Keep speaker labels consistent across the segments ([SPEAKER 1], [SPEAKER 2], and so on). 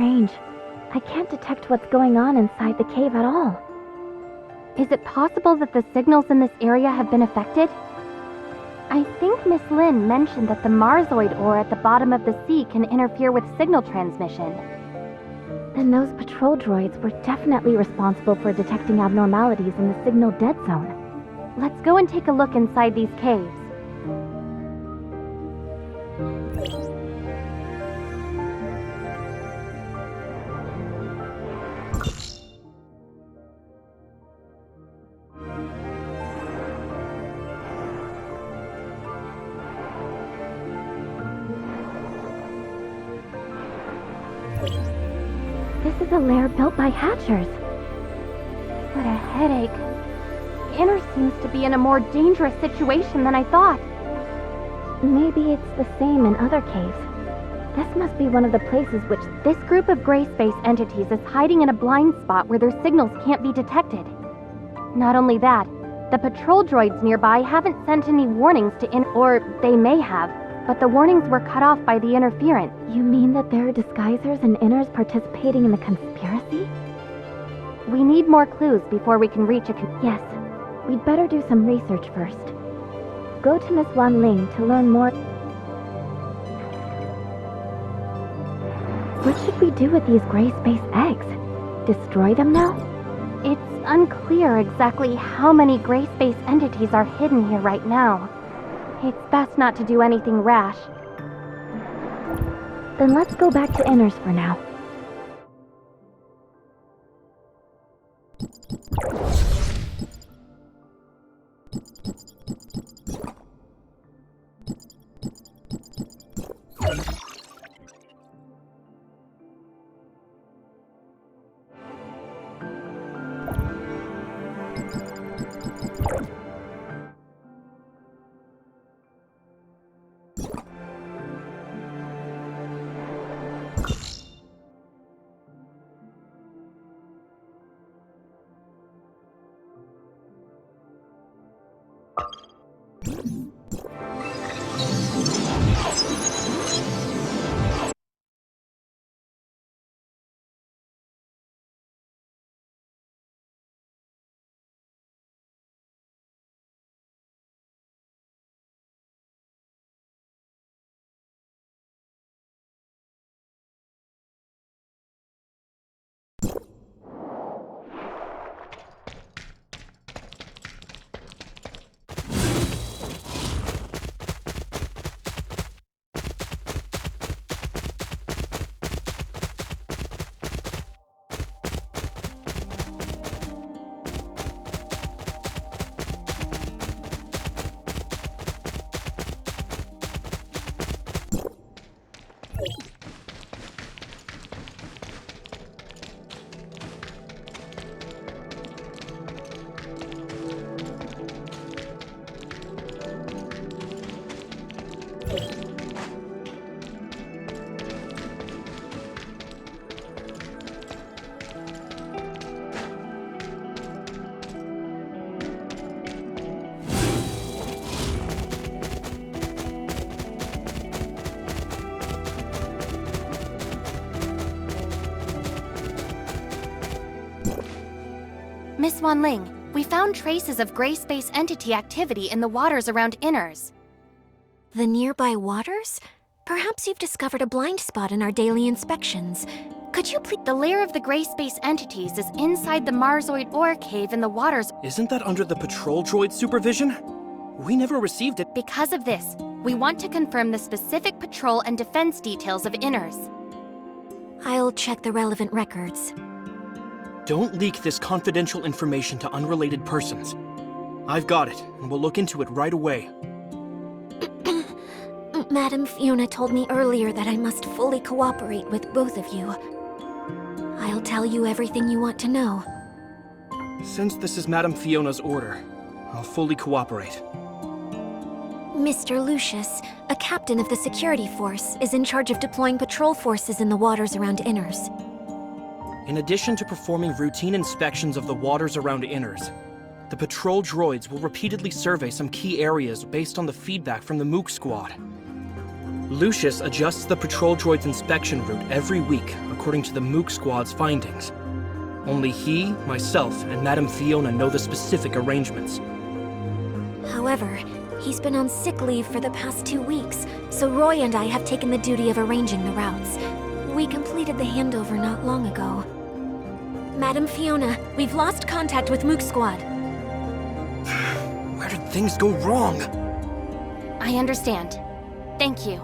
[SPEAKER 1] strange. I can't detect what's going on inside the cave at all.
[SPEAKER 2] Is it possible that the signals in this area have been affected? I think Miss Lin mentioned that the Marsoid ore at the bottom of the sea can interfere with signal transmission.
[SPEAKER 1] Then those patrol droids were definitely responsible for detecting abnormalities in the signal dead zone.
[SPEAKER 2] Let's go and take a look inside these caves.
[SPEAKER 1] This is a lair built by Hatchers.
[SPEAKER 2] What a headache. Inner seems to be in a more dangerous situation than I thought.
[SPEAKER 1] Maybe it's the same in other caves. This must be one of the places which
[SPEAKER 2] This group of Greyspace Entities is hiding in a blind spot where their signals can't be detected. Not only that, the patrol droids nearby haven't sent any warnings to or they may have, but the warnings were cut off by the interference.
[SPEAKER 1] You mean that there are disguisers and inners participating in the conspiracy?
[SPEAKER 2] We need more clues before we can reach a
[SPEAKER 1] Yes, we'd better do some research first. Go to Miss Wan Ling to learn more. What should we do with these Greyspace eggs? Destroy them now?
[SPEAKER 2] It's unclear exactly how many Greyspace entities are hidden here right now. It's best not to do anything rash.
[SPEAKER 1] Then let's go back to inners for now.
[SPEAKER 2] Miss Wan Ling, we found traces of Greyspace entity activity in the waters around Inners.
[SPEAKER 3] The nearby waters? Perhaps you've discovered a blind spot in our daily inspections. Could you please—
[SPEAKER 2] The lair of the Greyspace entities is inside the Marsoid ore cave in the waters.
[SPEAKER 4] Isn't that under the patrol droid supervision? We never received it.
[SPEAKER 2] Because of this, we want to confirm the specific patrol and defense details of Inners.
[SPEAKER 3] I'll check the relevant records.
[SPEAKER 4] Don't leak this confidential information to unrelated persons. I've got it, and we'll look into it right away.
[SPEAKER 3] Madam Fiona told me earlier that I must fully cooperate with both of you. I'll tell you everything you want to know.
[SPEAKER 4] Since this is Madam Fiona's order, I'll fully cooperate.
[SPEAKER 3] Mr. Lucius, a captain of the security force, is in charge of deploying patrol forces in the waters around Inners.
[SPEAKER 4] In addition to performing routine inspections of the waters around Inners, the patrol droids will repeatedly survey some key areas based on the feedback from the Mooke Squad. Lucius adjusts the patrol droid's inspection route every week according to the Mooke Squad's findings. Only he, myself, and Madame Fiona know the specific arrangements.
[SPEAKER 3] However, he's been on sick leave for the past 2 weeks, so Roy and I have taken the duty of arranging the routes. We completed the handover not long ago. Madame Fiona, we've lost contact with Mooke Squad.
[SPEAKER 4] Where did things go wrong?
[SPEAKER 2] I understand. Thank you.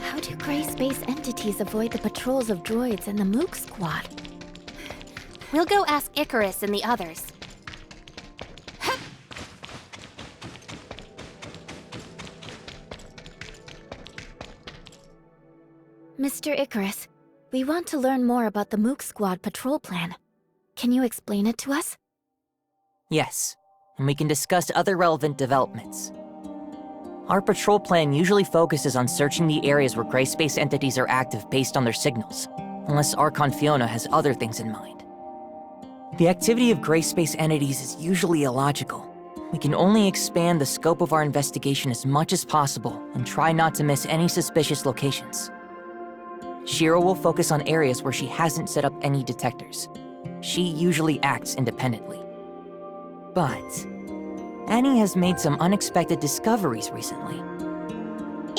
[SPEAKER 1] How do Greyspace Entities avoid the patrols of droids and the Mooke Squad?
[SPEAKER 2] We'll go ask Icarus and the others.
[SPEAKER 1] Mr. Icarus, we want to learn more about the Mooke Squad patrol plan. Can you explain it to us?
[SPEAKER 5] Yes, and we can discuss other relevant developments. Our patrol plan usually focuses on searching the areas where Greyspace entities are active based on their signals, unless Archon Fiona has other things in mind. The activity of Greyspace entities is usually illogical. We can only expand the scope of our investigation as much as possible and try not to miss any suspicious locations. Shiro will focus on areas where she hasn't set up any detectors. She usually acts independently. But Annie has made some unexpected discoveries recently.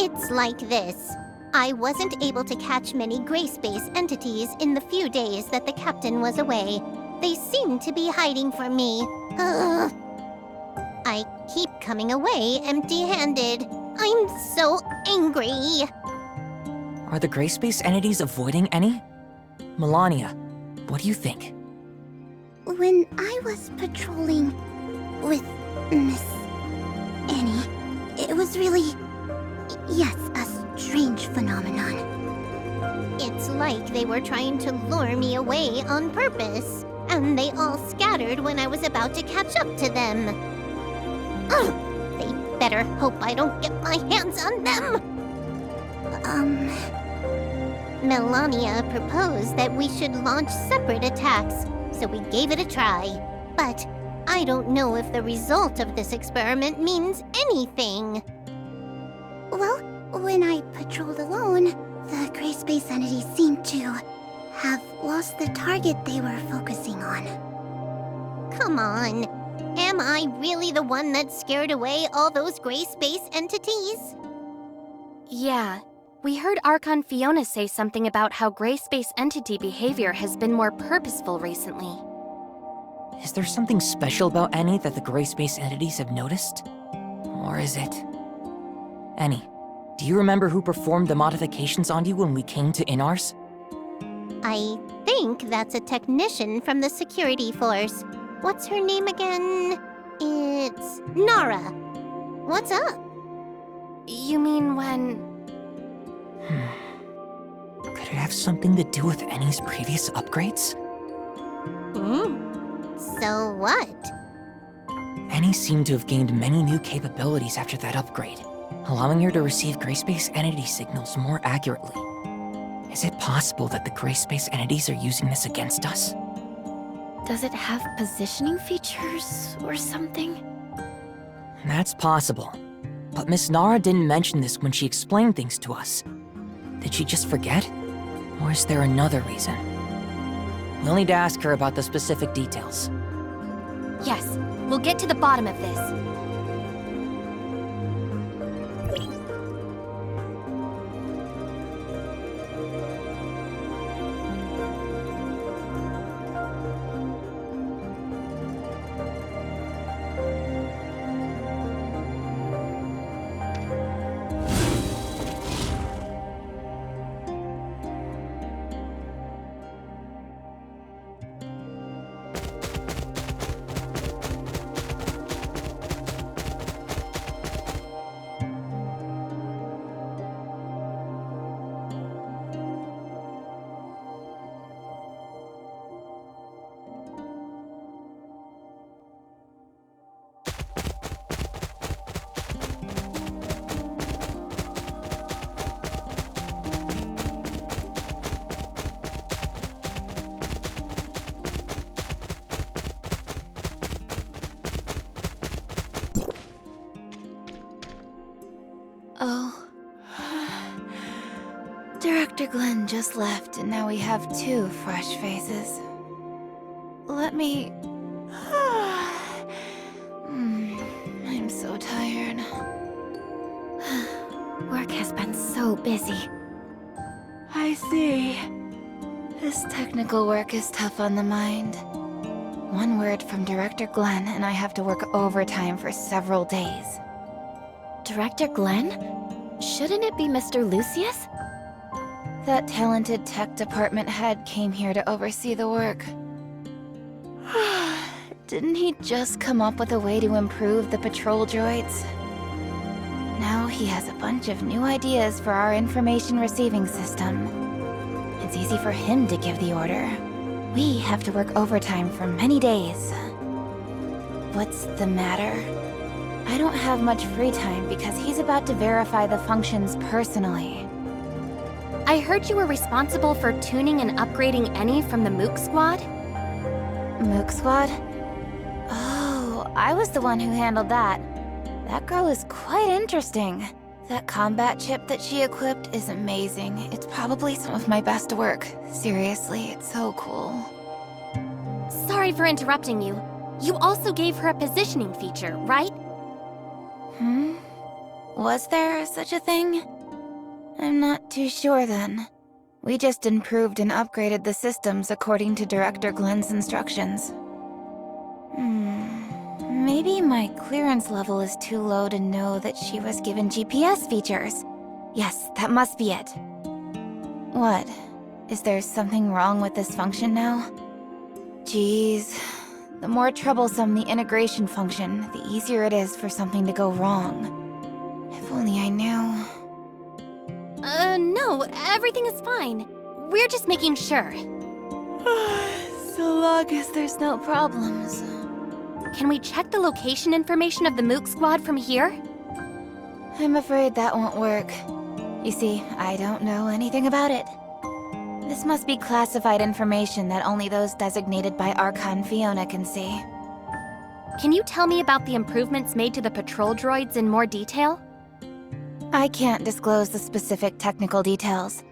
[SPEAKER 6] It's like this. I wasn't able to catch many Greyspace entities in the few days that the captain was away. They seem to be hiding from me. Ugh. I keep coming away empty-handed. I'm so angry.
[SPEAKER 5] Are the Greyspace entities avoiding Annie? Melania, what do you think?
[SPEAKER 6] When I was patrolling with Miss Annie, it was really, yes, a strange phenomenon. It's like they were trying to lure me away on purpose, and they all scattered when I was about to catch up to them. Ugh, they better hope I don't get my hands on them. Melania proposed that we should launch separate attacks, so we gave it a try. But I don't know if the result of this experiment means anything. Well, when I patrolled alone, the Greyspace entities seemed to have lost the target they were focusing on. Come on. Am I really the one that scared away all those Greyspace entities?
[SPEAKER 2] Yeah. We heard Archon Fiona say something about how Greyspace entity behavior has been more purposeful recently.
[SPEAKER 5] Is there something special about Annie that the Greyspace entities have noticed? Or is it... Annie, do you remember who performed the modifications on you when we came to Inars?
[SPEAKER 6] I think that's a technician from the security force. What's her name again? It's Nara. What's up?
[SPEAKER 2] You mean when...
[SPEAKER 5] Could it have something to do with Annie's previous upgrades?
[SPEAKER 6] So what?
[SPEAKER 5] Annie seemed to have gained many new capabilities after that upgrade, allowing her to receive Greyspace entity signals more accurately. Is it possible that the Greyspace entities are using this against us?
[SPEAKER 1] Does it have positioning features or something?
[SPEAKER 5] That's possible. But Miss Nara didn't mention this when she explained things to us. Did she just forget? Or is there another reason? We'll need to ask her about the specific details.
[SPEAKER 2] Yes, we'll get to the bottom of this.
[SPEAKER 7] Director Glenn just left, and now we have 2 fresh faces. Let me... I'm so tired.
[SPEAKER 3] Work has been so busy.
[SPEAKER 7] I see. This technical work is tough on the mind. One word from Director Glenn, and I have to work overtime for several days.
[SPEAKER 3] Director Glenn? Shouldn't it be Mr. Lucius?
[SPEAKER 7] That talented tech department head came here to oversee the work. Didn't he just come up with a way to improve the patrol droids? Now he has a bunch of new ideas for our information receiving system. It's easy for him to give the order. We have to work overtime for many days. What's the matter? I don't have much free time because he's about to verify the functions personally.
[SPEAKER 2] I heard you were responsible for tuning and upgrading any from the Mooke Squad?
[SPEAKER 7] Mooke Squad? Oh, I was the one who handled that. That girl is quite interesting. That combat chip that she equipped is amazing. It's probably some of my best work. Seriously, it's so cool.
[SPEAKER 2] Sorry for interrupting you. You also gave her a positioning feature, right?
[SPEAKER 7] Was there such a thing? I'm not too sure then. We just improved and upgraded the systems according to Director Glenn's instructions. Maybe my clearance level is too low to know that she was given GPS features. Yes, that must be it. What? Is there something wrong with this function now? Jeez. The more troublesome the integration function, the easier it is for something to go wrong. If only I knew.
[SPEAKER 2] No, everything is fine. We're just making sure.
[SPEAKER 7] So long as there's no problems.
[SPEAKER 2] Can we check the location information of the Mooke Squad from here?
[SPEAKER 7] I'm afraid that won't work. You see, I don't know anything about it. This must be classified information that only those designated by Archon Fiona can see.
[SPEAKER 2] Can you tell me about the improvements made to the patrol droids in more detail?
[SPEAKER 7] I can't disclose the specific technical details.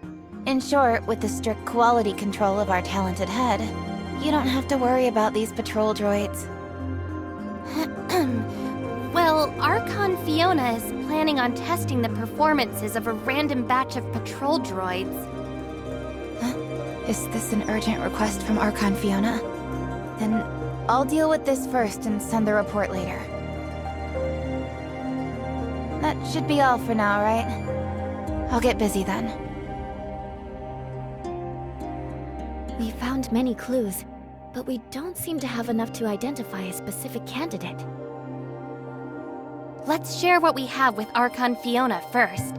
[SPEAKER 7] In short, with the strict quality control of our talented head, you don't have to worry about these patrol droids.
[SPEAKER 2] Well, Archon Fiona is planning on testing the performances of a random batch of patrol droids.
[SPEAKER 7] Is this an urgent request from Archon Fiona? Then I'll deal with this first and send the report later. That should be all for now, right? I'll get busy then.
[SPEAKER 3] We found many clues, but we don't seem to have enough to identify a specific candidate.
[SPEAKER 2] Let's share what we have with Archon Fiona first.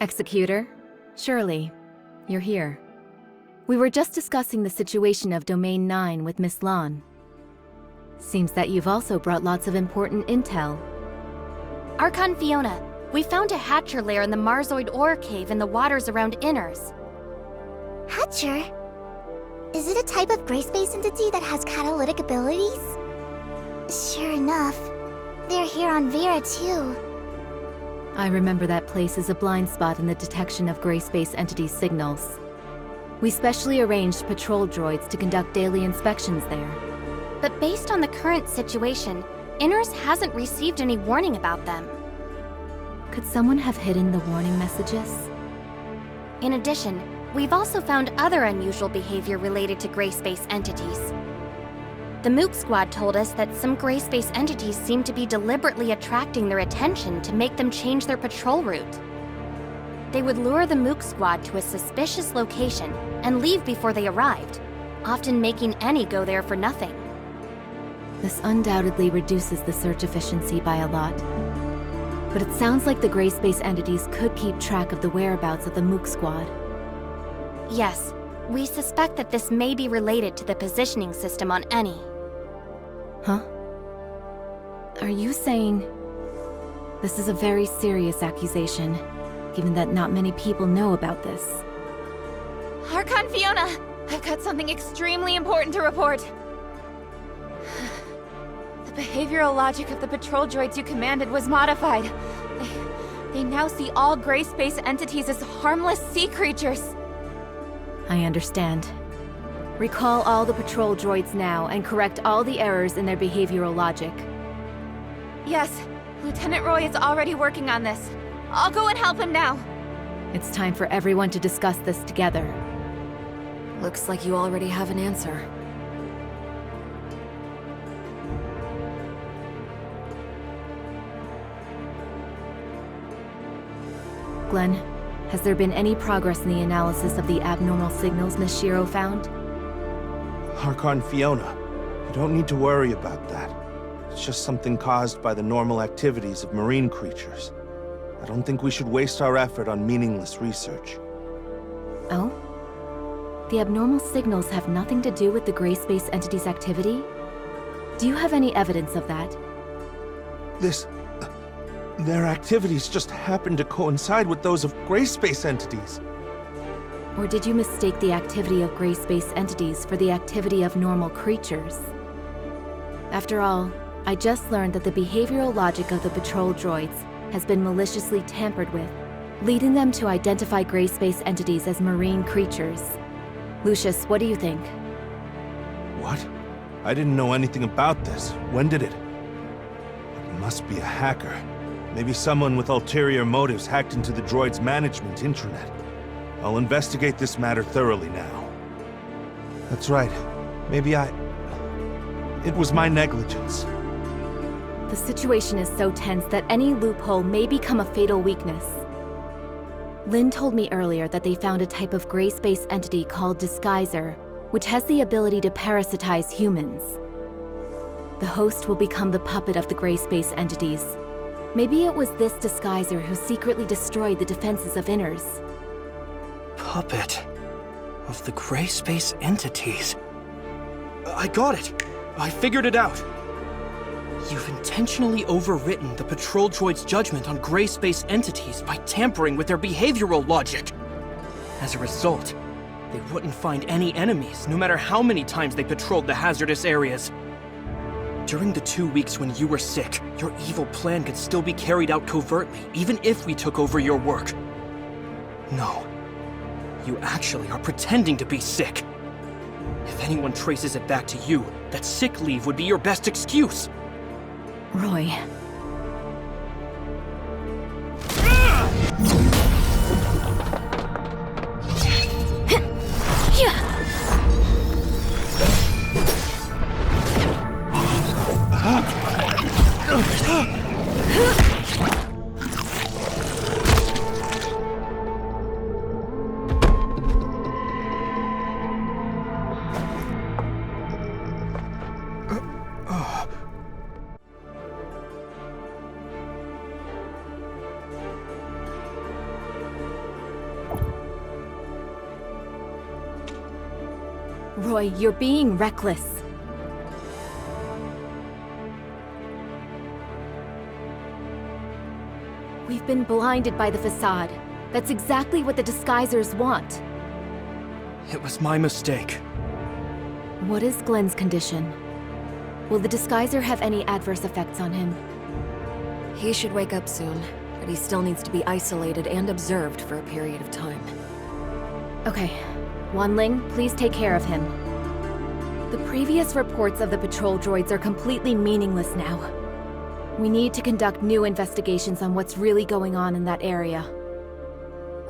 [SPEAKER 8] Executor, Shirley, you're here. We were just discussing the situation of Domain 9 with Miss Lon. Seems that you've also brought lots of important intel.
[SPEAKER 2] Archon Fiona, we found a Hatcher lair in the Marzoid ore cave in the waters around Inners.
[SPEAKER 6] Hatcher? Is it a type of Greyspace entity that has catalytic abilities? Sure enough. They're here on Vera too.
[SPEAKER 8] I remember that place as a blind spot in the detection of Greyspace Entities signals. We specially arranged patrol droids to conduct daily inspections there.
[SPEAKER 2] But based on the current situation, Inners hasn't received any warning about them.
[SPEAKER 8] Could someone have hidden the warning messages?
[SPEAKER 2] In addition, we've also found other unusual behavior related to Greyspace entities. The Mooke Squad told us that some Greyspace entities seem to be deliberately attracting their attention to make them change their patrol route. They would lure the Mooke Squad to a suspicious location and leave before they arrived, often making any go there for nothing.
[SPEAKER 8] This undoubtedly reduces the search efficiency by a lot. but it sounds like the Greyspace Entities could keep track of the whereabouts of the Mooke Squad.
[SPEAKER 2] Yes, we suspect that this may be related to the positioning system on Eni.
[SPEAKER 8] Huh? Are you saying... This is a very serious accusation, given that not many people know about this.
[SPEAKER 7] Archon Fiona! I've got something extremely important to report. The behavioral logic of the patrol droids you commanded was modified. They now see all Greyspace entities as harmless sea creatures.
[SPEAKER 8] I understand. Recall all the patrol droids now and correct all the errors in their behavioral logic.
[SPEAKER 7] Yes, Lieutenant Roy is already working on this. I'll go and help him now.
[SPEAKER 8] It's time for everyone to discuss this together.
[SPEAKER 3] Looks like you already have an answer.
[SPEAKER 8] Glenn, has there been any progress in the analysis of the abnormal signals Miss Shiro found?
[SPEAKER 9] Archon Fiona, you don't need to worry about that. It's just something caused by the normal activities of marine creatures. I don't think we should waste our effort on meaningless research.
[SPEAKER 8] Oh? The abnormal signals have nothing to do with the Greyspace Entities' activity? Do you have any evidence of that?
[SPEAKER 9] Their activities just happen to coincide with those of Greyspace Entities.
[SPEAKER 8] Or did you mistake the activity of Greyspace Entities for the activity of normal creatures? After all, I just learned that the behavioral logic of the patrol droids has been maliciously tampered with, leading them to identify Greyspace Entities as marine creatures. Lucius, what do you think?
[SPEAKER 9] What? I didn't know anything about this. When did it? It must be a hacker. Maybe someone with ulterior motives hacked into the droid's management intranet. I'll investigate this matter thoroughly now. That's right. It was my negligence.
[SPEAKER 8] The situation is so tense that any loophole may become a fatal weakness. Lynn told me earlier that they found a type of Greyspace entity called Disguiser, which has the ability to parasitize humans. The host will become the puppet of the Greyspace entities. Maybe it was this Disguiser who secretly destroyed the defenses of Inners.
[SPEAKER 4] Puppet of the Greyspace Entities. I got it! I figured it out! You've intentionally overwritten the patrol droid's judgment on Greyspace entities by tampering with their behavioral logic. As a result, they wouldn't find any enemies, no matter how many times they patrolled the hazardous areas. During the 2 weeks when you were sick, your evil plan could still be carried out covertly, even if we took over your work. No. You actually are pretending to be sick. If anyone traces it back to you, that sick leave would be your best excuse.
[SPEAKER 8] Roy. Roy, you're being reckless. We've been blinded by the facade. That's exactly what the Disguisers want.
[SPEAKER 4] It was my mistake.
[SPEAKER 8] What is Glenn's condition? Will the Disguiser have any adverse effects on him?
[SPEAKER 3] He should wake up soon, but he still needs to be isolated and observed for a period of time.
[SPEAKER 8] Okay. Wanling, please take care of him. The previous reports of the patrol droids are completely meaningless now. We need to conduct new investigations on what's really going on in that area.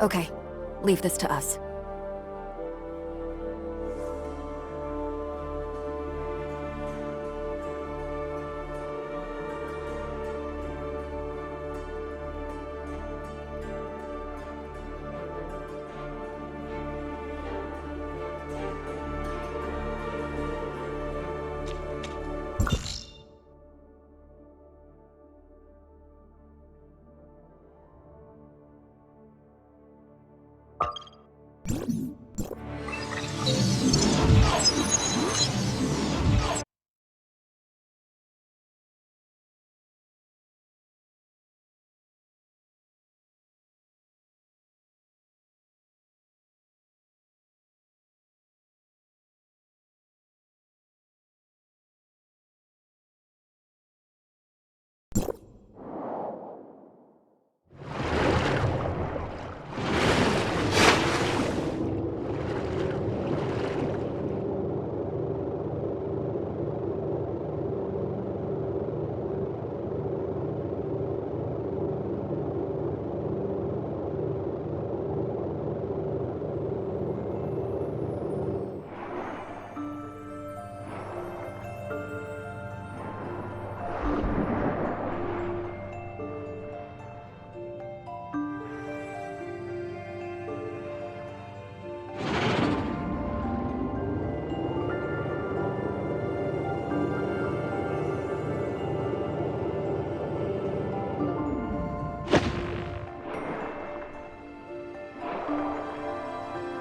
[SPEAKER 3] Okay, leave this to us.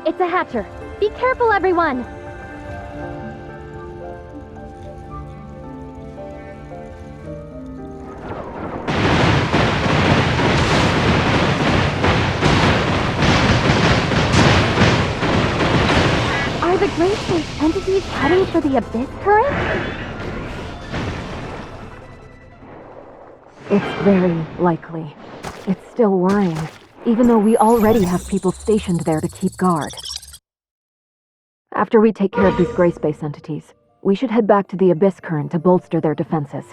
[SPEAKER 2] It's a hatcher. Be careful, everyone! Are the Greyspace Entities heading for the Abyss Current?
[SPEAKER 10] It's very likely. It's still worrying, even though we already have people stationed there to keep guard. After we take care of these Greyspace Entities, we should head back to the Abyss Current to bolster their defenses.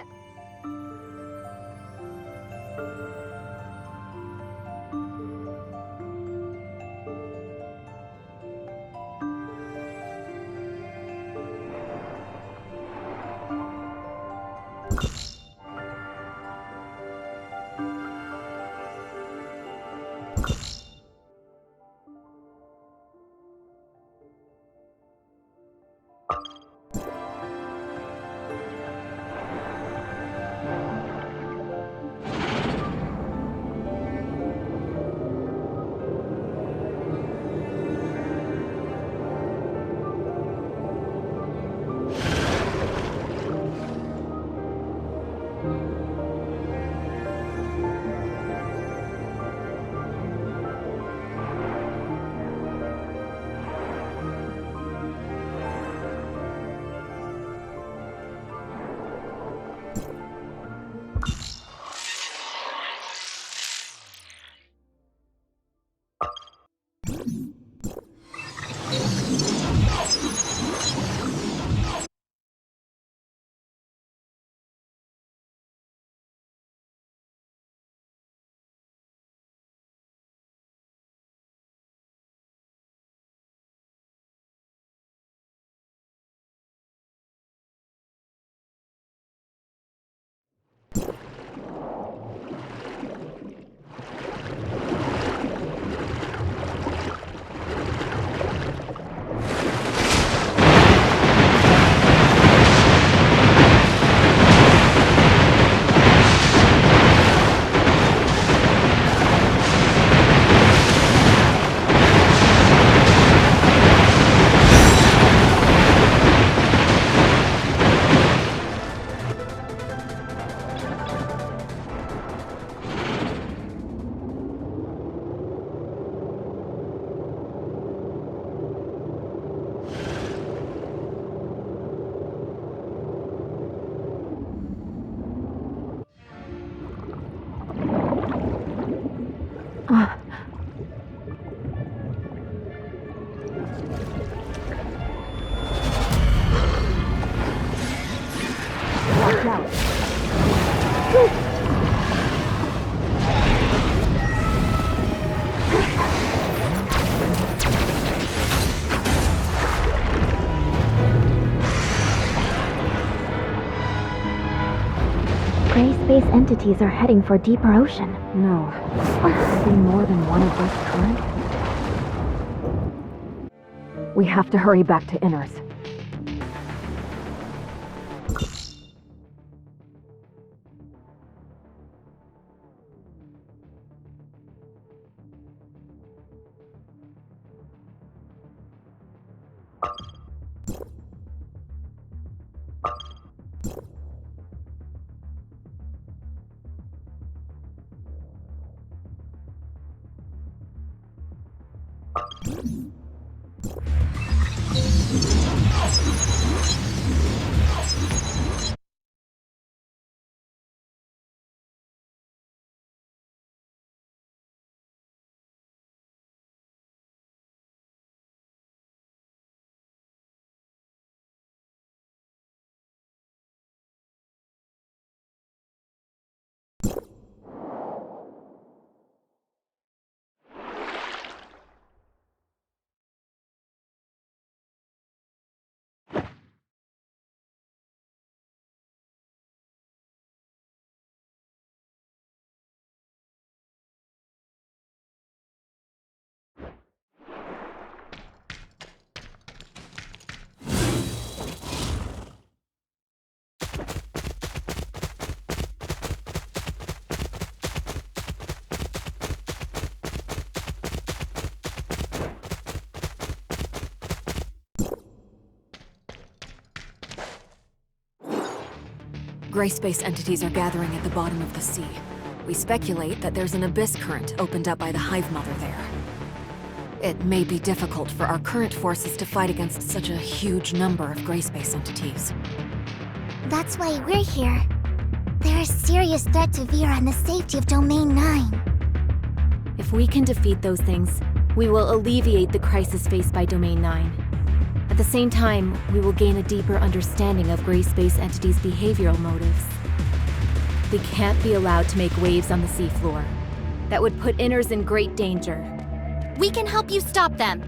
[SPEAKER 1] Greyspace Entities are heading for deeper ocean.
[SPEAKER 10] No. Could there be more than one Abyss Current? We have to hurry back to Inners.
[SPEAKER 8] Greyspace entities are gathering at the bottom of the sea. We speculate that there's an abyss current opened up by the Hive Mother there. It may be difficult for our current forces to fight against such a huge number of Greyspace entities.
[SPEAKER 6] That's why we're here. They're a serious threat to Vera and the safety of Domain 9.
[SPEAKER 8] If we can defeat those things, we will alleviate the crisis faced by Domain 9. At the same time, we will gain a deeper understanding of Greyspace entities' behavioral motives. We can't be allowed to make waves on the seafloor. That would put Inners in great danger.
[SPEAKER 2] We can help you stop them!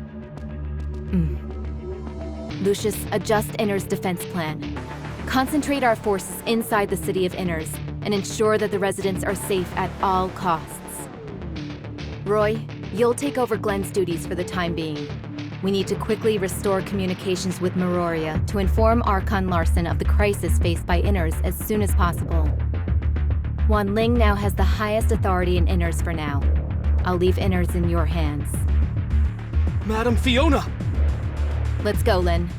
[SPEAKER 8] Lucius, adjust Inners' defense plan. Concentrate our forces inside the city of Inners, and ensure that the residents are safe at all costs. Roy, you'll take over Glenn's duties for the time being. We need to quickly restore communications with Meroria to inform Archon Larson of the crisis faced by Inners as soon as possible. Wan Ling now has the highest authority in Inners for now. I'll leave Inners in your hands.
[SPEAKER 4] Madam Fiona!
[SPEAKER 8] Let's go, Lin.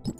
[SPEAKER 11] You